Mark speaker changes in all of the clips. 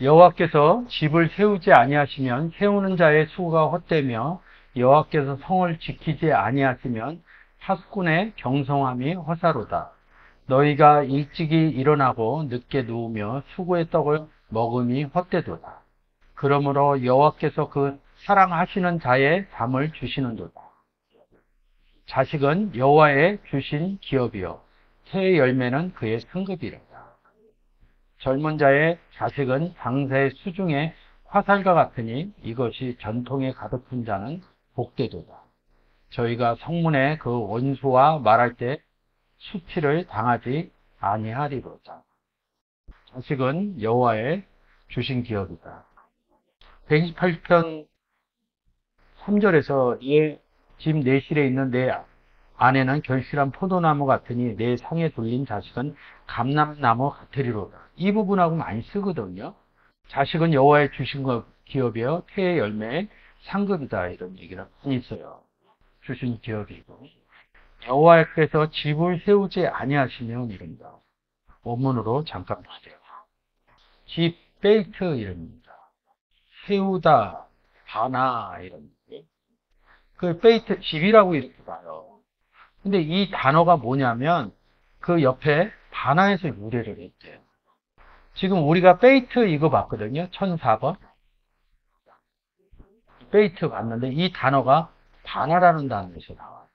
Speaker 1: 여호와께서 집을 세우지 아니하시면 세우는 자의 수고가 헛되며 여호와께서 성을 지키지 아니하시면 파수꾼의 경성함이 허사로다. 너희가 일찍이 일어나고 늦게 누우며 수고의 떡을 먹음이 헛되도다. 그러므로 여호와께서 그 사랑하시는 자의 잠을 주시는도다. 자식은 여호와의 주신 기업이요 새의 열매는 그의 상급이로다. 젊은 자의 자식은 장사의 수중에 화살과 같으니 이것이 전통에 가득한 자는 복되도다. 저희가 성문에 그 원수와 말할 때 수치를 당하지 아니하리로다. 자식은 여호와의 주신 기업이다. 128편 3절에서 집 내실에 있는 내 아내는 결실한 포도나무 같으니 내 상에 둘린 자식은 감람나무 같으리로다. 이 부분하고 많이 쓰거든요. 자식은 여호와의 주신 기업이요 태의 열매의 상급이다 이런 얘기를 많이 써요. 주신 기업이고 여호와께서 집을 세우지 아니하시면 이릅니다. 원문으로 잠깐 보세요. 집 베이트 이럽니다. 세우다 바나 이런 그 베이트 집이라고 이렇게 봐요. 근데 이 단어가 뭐냐면 그 옆에 바나에서 유래를 했대요. 지금 우리가 베이트 이거 봤거든요. 1004번. 베이트 봤는데 이 단어가 바나라는 단어에서 나와요.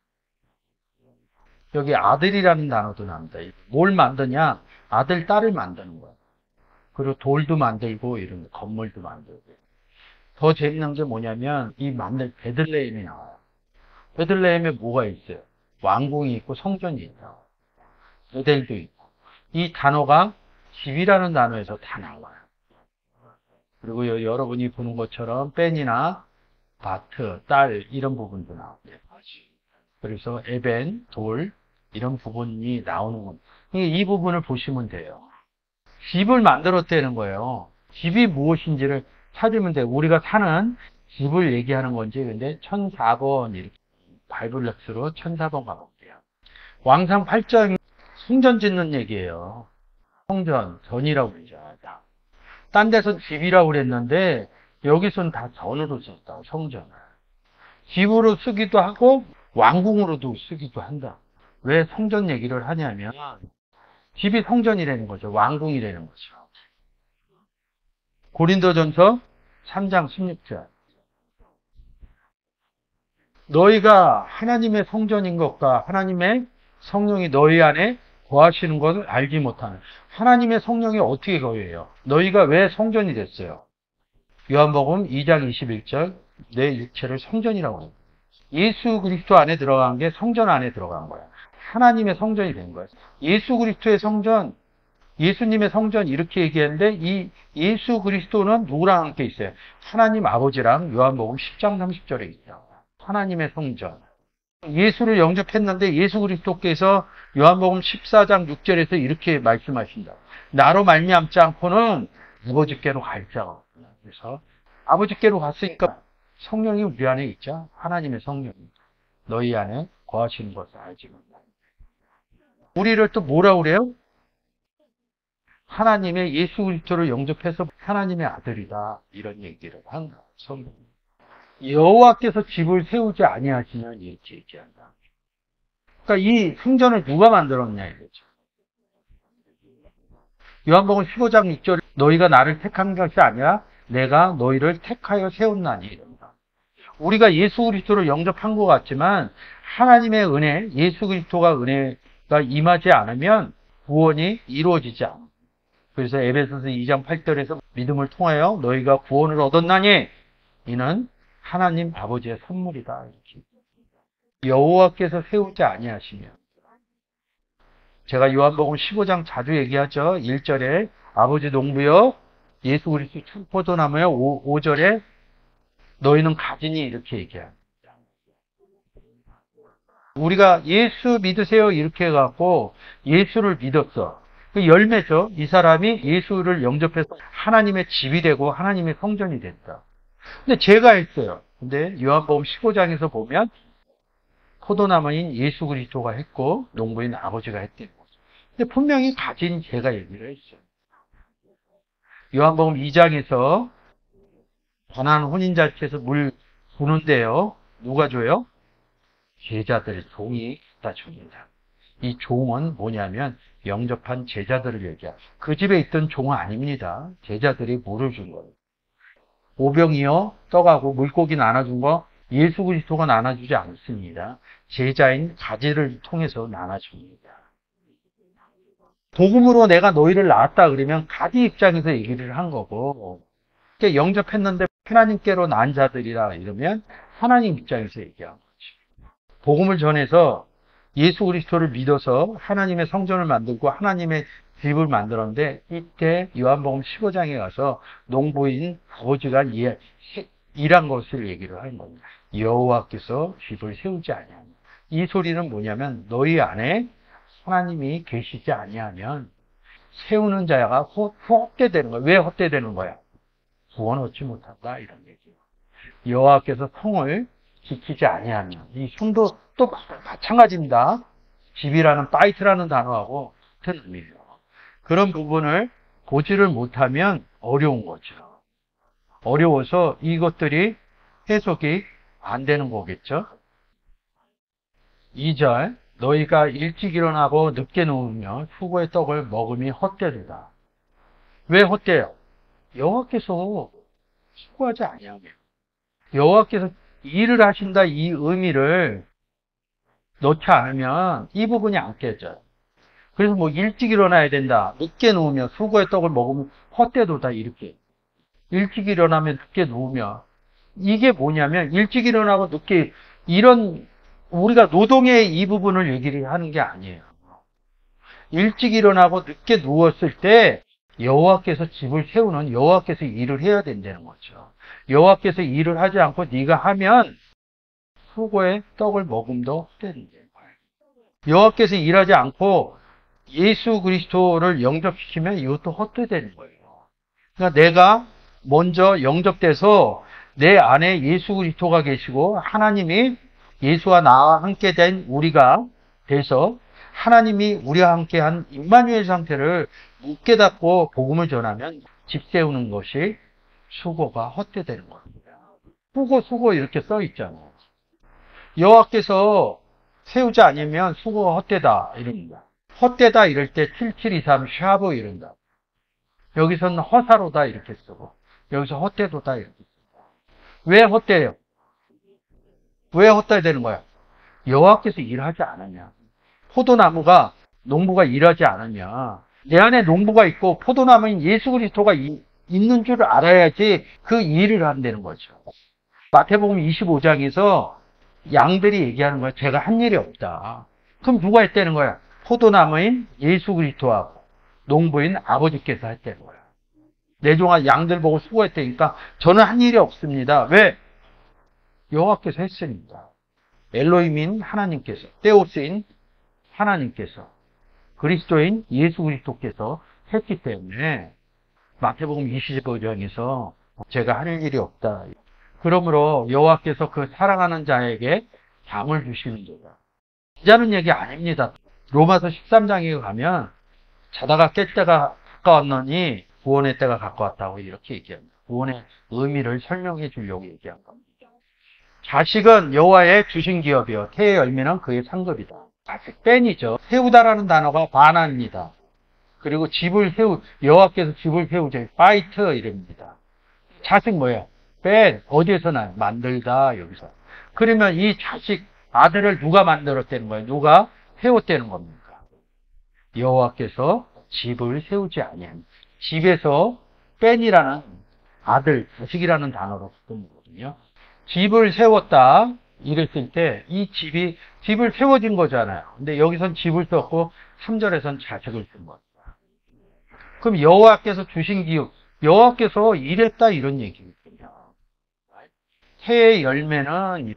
Speaker 1: 여기 아들이라는 단어도 나옵니다. 뭘 만드냐? 아들, 딸을 만드는 거예요. 그리고 돌도 만들고 이런 건물도 만들고. 더 재밌는 게 뭐냐면 이 만들 베들레헴이 나와요. 베들레헴에 뭐가 있어요? 왕궁이 있고 성전이 있다. 베델도 있고. 이 단어가 집이라는 단어에서 다 나와요. 그리고 여러분이 보는 것처럼 뺀이나 바트, 딸 이런 부분도 나옵니다. 그래서 에벤, 돌 이런 부분이 나오는 겁니다. 이 부분을 보시면 돼요. 집을 만들었다는 거예요. 집이 무엇인지를 찾으면 돼요. 우리가 사는 집을 얘기하는 건지 근데 1004번 이렇게 바이블렉스로 1004번 가볼게요. 왕상 8장 성전 짓는 얘기예요. 성전, 전이라고 그러죠. 딴 데서 집이라고 그랬는데 여기서는 다 전으로 썼다고 성전을. 집으로 쓰기도 하고 왕궁으로도 쓰기도 한다. 왜 성전 얘기를 하냐면 집이 성전이라는 거죠. 왕궁이라는 거죠. 고린도전서 3장 16절. 너희가 하나님의 성전인 것과 하나님의 성령이 너희 안에 거하시는 것을 알지 못하는. 하나님의 성령이 어떻게 거해요? 너희가 왜 성전이 됐어요? 요한복음 2장 21절 내 육체를 성전이라고 해요. 예수 그리스도 안에 들어간 게 성전 안에 들어간 거야. 하나님의 성전이 된 거예요. 예수 그리스도의 성전, 예수님의 성전 이렇게 얘기했는데 이 예수 그리스도는 누구랑 함께 있어요? 하나님 아버지랑 요한복음 10장 30절에 있죠. 하나님의 성전. 예수를 영접했는데 예수 그리스도께서 요한복음 14장 6절에서 이렇게 말씀하신다. 나로 말미암지 않고는 아버지께로 갈 자가 없구나. 그래서 아버지께로 갔으니까 성령이 우리 안에 있죠. 하나님의 성령이 너희 안에 거하시는 것을 알지 못한다. 우리를 또 뭐라고 그래요? 하나님의 예수 그리스도를 영접해서 하나님의 아들이다. 이런 얘기를 한다. 성경. 여호와께서 집을 세우지 아니하시면 이렇게 얘기한다. 그러니까 이 성전을 누가 만들었냐 이거죠. 요한복음 15장 6절 너희가 나를 택한 것이 아니라 내가 너희를 택하여 세웠나니 이런다. 우리가 예수 그리스도를 영접한 것 같지만 하나님의 은혜, 예수 그리스도가 은혜가 임하지 않으면 구원이 이루어지지 않아. 그래서 에베소서 2장 8절에서 믿음을 통하여 너희가 구원을 얻었나니 이는 하나님 아버지의 선물이다. 이렇게. 여호와께서 세우지 아니하시면 제가 요한복음 15장 자주 얘기하죠. 1절에 아버지 농부여 예수 그리스도 포도나무여 5절에 너희는 가지니 이렇게 얘기합니다. 우리가 예수 믿으세요 이렇게 해갖고 예수를 믿었어. 그 열매죠. 이 사람이 예수를 영접해서 하나님의 집이 되고 하나님의 성전이 됐다. 근데 제가 했어요. 근데 요한복음 15장에서 보면 포도나무인 예수 그리스도가 했고 농부인 아버지가 했대요. 근데 분명히 가진 제가 얘기를 했어요. 요한복음 2장에서 가나안 혼인잔치에서 물 부는데요. 누가 줘요? 제자들, 종이 갖다 줍니다. 이 종은 뭐냐면 영접한 제자들을 얘기하죠. 그 집에 있던 종은 아닙니다. 제자들이 물을 준 거예요. 오병이어 떡하고 물고기 나눠준 거 예수 그리스도가 나눠주지 않습니다. 제자인 가지를 통해서 나눠줍니다. 복음으로 내가 너희를 낳았다 그러면 가지 입장에서 얘기를 한 거고, 영접했는데 하나님께로 난 자들이라 이러면 하나님 입장에서 얘기한 거죠. 복음을 전해서 예수 그리스도를 믿어서 하나님의 성전을 만들고 하나님의 집을 만들었는데, 이때 요한복음 15장에 가서 농부인 아버지가 일한 것을 얘기를 하는 겁니다. 여호와께서 집을 세우지 아니하며, 이 소리는 뭐냐면 너희 안에 하나님이 계시지 아니하면 세우는 자가 헛되되는 거야. 왜 헛되되는 거야? 구원 얻지 못한다, 이런 얘기예요. 여호와께서 성을 지키지 아니하면, 이 성도 또 마찬가지입니다. 집이라는 파이트라는 단어하고 같은 의미예요. 그런 부분을 보지를 못하면 어려운 거죠. 어려워서 이것들이 해석이 안 되는 거겠죠. 2절, 너희가 일찍 일어나고 늦게 누우며 수고의 떡을 먹음이 헛되리다. 왜 헛되요? 여호와께서 수고하지 아니하며, 여호와께서 일을 하신다, 이 의미를 넣지 않으면 이 부분이 안 깨져요. 그래서 뭐 일찍 일어나야 된다, 늦게 누우며 수고의 떡을 먹으면 헛되도다, 이렇게. 일찍 일어나면 늦게 누우며, 이게 뭐냐면 일찍 일어나고 늦게, 이런 우리가 노동의 이 부분을 얘기를 하는 게 아니에요. 일찍 일어나고 늦게 누웠을 때 여호와께서 집을 세우는, 여호와께서 일을 해야 된다는 거죠. 여호와께서 일을 하지 않고 네가 하면 수고의 떡을 먹음도 헛되는 거예요. 여호와께서 일하지 않고 예수 그리스도를 영접시키면 이것도 헛되는 거예요. 그러니까 내가 먼저 영접돼서 내 안에 예수 그리스도가 계시고 하나님이 예수와 나와 함께 된 우리가 돼서 하나님이 우리와 함께한 임마누엘 상태를 못 깨닫고 복음을 전하면 집 세우는 것이 수고가 헛되되는 겁니다. 수고 이렇게 써 있잖아요. 여호와께서 세우지 않으면 수고가 헛되다 이럽니다. 헛되다 이럴 때 7723 샤브 이런다. 여기서는 허사로다 이렇게 쓰고 여기서 헛되도다 이렇게 쓰고. 왜 헛되요? 왜 헛되야 되는 거야? 여호와께서 일하지 않으면, 포도나무가, 농부가 일하지 않으면 내 안에 농부가 있고 포도나무인 예수 그리스도가 있는 줄 알아야지 그 일을 한다는 거죠. 마태복음 25장에서 양들이 얘기하는 거야. 제가 한 일이 없다. 그럼 누가 했다는 거야? 포도나무인 예수 그리스도하고 농부인 아버지께서 했다는 거야. 내 종아 양들 보고 수고했다니까 저는 한 일이 없습니다. 왜? 여호와께서 했습니다. 엘로힘인 하나님께서, 테오스인 하나님께서, 그리스도인 예수 그리스도께서 했기 때문에 마태복음 25장에서 제가 할 일이 없다. 그러므로 여호와께서 그 사랑하는 자에게 잠을 주시는 거다. 자는 얘기 아닙니다. 로마서 13장에 가면 자다가 깰 때가 가까웠느니 구원의 때가 가까웠다고 이렇게 얘기합니다. 구원의 의미를 설명해 주려고 얘기한 겁니다. 자식은 여호와의 주신 기업이요 태의 열매는 그의 상급이다. 자식 뺀이죠. 세우다라는 단어가 반환입니다. 그리고 여호와께서 집을 세우죠. 파이트 이랍니다. 자식 뭐예요? 뺀 어디에서 나요? 만들다 여기서. 그러면 이 자식 아들을 누가 만들었다는 거예요? 누가 세웠다는 겁니까? 여호와께서 집을 세우지 아니한, 집에서 뺀이라는 아들, 자식이라는 단어로 쓰는 거거든요. 집을 세웠다 이랬을 때 이 집을 세워진 거잖아요. 근데 여기선 집을 썼고 3절에선 자식을 쓴 겁니다. 그럼 여호와께서 주신 기업, 여호와께서 일했다 이런 얘기거든요. 해의 열매는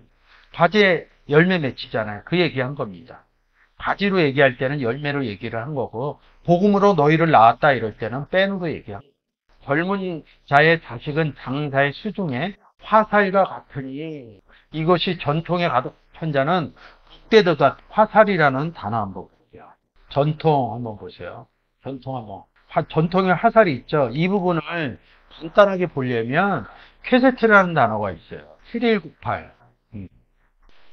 Speaker 1: 가지에 열매 맺히잖아요. 그 얘기한 겁니다. 가지로 얘기할 때는 열매로 얘기를 한 거고, 복음으로 너희를 낳았다 이럴 때는 뺀으로 얘기한 거예요. 젊은 자의 자식은 장사의 수중에 화살과 같으니, 이것이 전통에 가득한 자는 국대도다. 화살이라는 단어 한번 보세요. 전통 한번 보세요. 전통 한번. 전통의 화살이 있죠. 이 부분을 간단하게 보려면 쾌세트라는 단어가 있어요. 7198.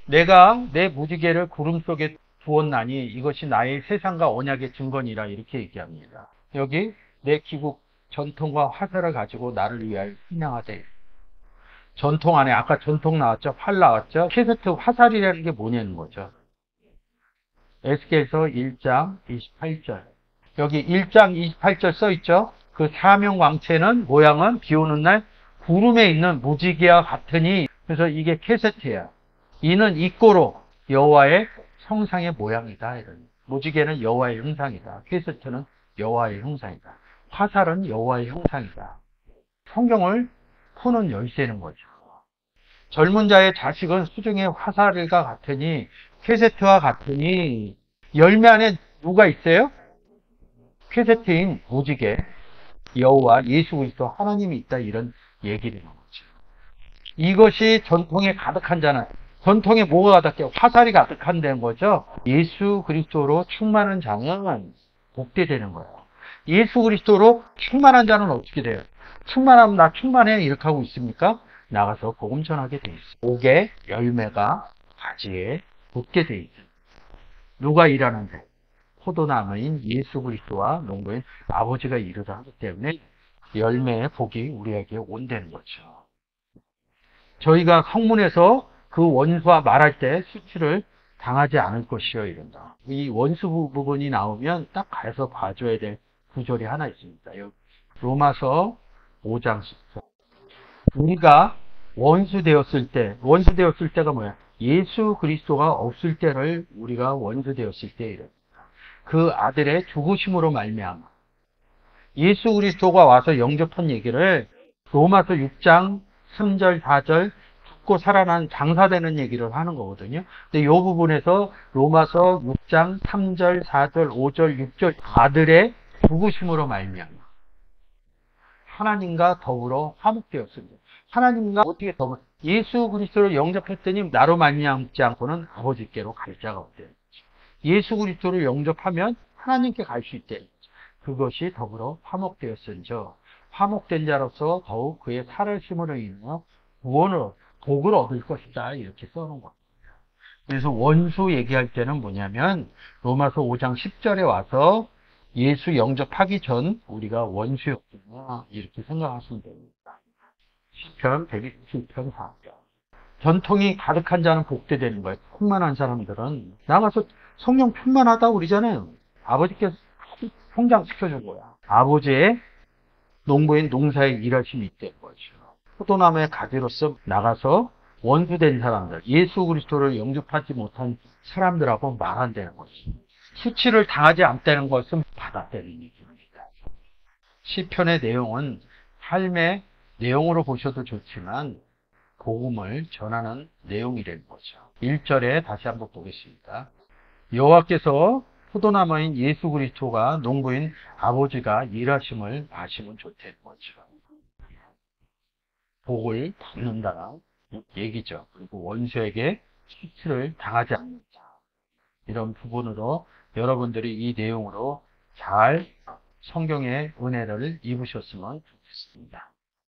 Speaker 1: 내가 내 무지개를 구름 속에 두었나니 이것이 나의 세상과 언약의 증거니라 이렇게 얘기합니다. 여기 내 기국 전통과 화살을 가지고 나를 위하여 희망하되 전통 안에 아까 전통 나왔죠? 활 나왔죠? 쾌세트 화살이라는 게 뭐냐는 거죠. 에스겔서 1장 28절. 여기 1장 28절 써 있죠? 그 사명광채는 모양은 비 오는 날 구름에 있는 무지개와 같으니 그래서 이게 쾌세트야. 이는 이꼬로 여호와의 형상의 모양이다. 이런. 무지개는 여호와의 형상이다. 쾌세트는 여호와의 형상이다. 화살은 여호와의 형상이다. 성경을 푸는 열쇠는 거죠. 젊은 자의 자식은 수중의 화살과 같으니 쾌세트와 같으니 열매 안에 누가 있어요? 쾌세트인 무지개, 여호와, 예수 그리스도 하나님이 있다 이런 얘기를 하는 거죠. 이것이 전통에 가득한 자는 전통에 뭐가 가득해요? 화살이 가득한다는 거죠. 예수 그리스도로 충만한 자는 복되되는 거예요. 예수 그리스도로 충만한 자는 어떻게 돼요? 충만하면 나 충만해 이렇게 하고 있습니까? 나가서 복음 전하게 돼 있어요. 옥의 열매가 가지에 붙게 돼 있어요. 누가 일하는데? 포도나무인 예수 그리스도와 농부인 아버지가 이르다 하기 때문에 열매의 복이 우리에게 온다는 거죠. 저희가 성문에서 그 원수와 말할 때 수치를 당하지 않을 것이요 이런다. 이 원수 부분이 나오면 딱 가서 봐줘야 될 구절이 하나 있습니다. 로마서 5장 10절. 우리가 원수 되었을 때가 뭐야? 예수 그리스도가 없을 때를 우리가 원수 되었을 때 이래. 그 아들의 죽으심으로 말미암아 예수 그리스도가 와서 영접한 얘기를 로마서 6장 3절 4절 죽고 살아난 장사되는 얘기를 하는 거거든요. 근데 이 부분에서 로마서 6장 3절 4절 5절 6절 아들의 죽으심으로 말미암아 하나님과 더불어 화목되었습니다. 하나님과 어떻게 더불어 예수 그리스도를 영접했더니 나로 말미암지 않고는 아버지께로 갈 자가 없대요. 예수 그리스도를 영접하면 하나님께 갈 수 있대. 그것이 더불어 화목되었은저 화목된 자로서 더욱 그의 살을 심으로 인하여 구원을 복을 얻을 것이다 이렇게 써놓은 겁니다. 그래서 원수 얘기할 때는 뭐냐면 로마서 5장 10절에 와서 예수 영접하기 전 우리가 원수였구나 이렇게 생각하시면 됩니다. 시편 127편 4절. 전통이 가득한 자는 복되되는 거예요. 풍만한 사람들은 나가서 성령 충만하다고 그러잖아요. 아버지께서 성장시켜준 거야. 아버지의 농부인 농사에 일하심이 있다는 거죠. 포도나무의 가지로서 나가서 원수된 사람들, 예수 그리스도를 영접하지 못한 사람들하고 말한다는 거죠. 수치를 당하지 않다는 것은 받았다는 얘기입니다. 시편의 내용은 삶의 내용으로 보셔도 좋지만 복음을 전하는 내용이라는 거죠. 1절에 다시 한번 보겠습니다. 여호와께서 포도나무인 예수 그리스도가 농부인 아버지가 일하심을 아시면 좋다는 거죠. 복을 받는다는 얘기죠. 그리고 원수에게 수치를 당하지 않는다. 이런 부분으로 여러분들이 이 내용으로 잘 성경의 은혜를 입으셨으면 좋겠습니다.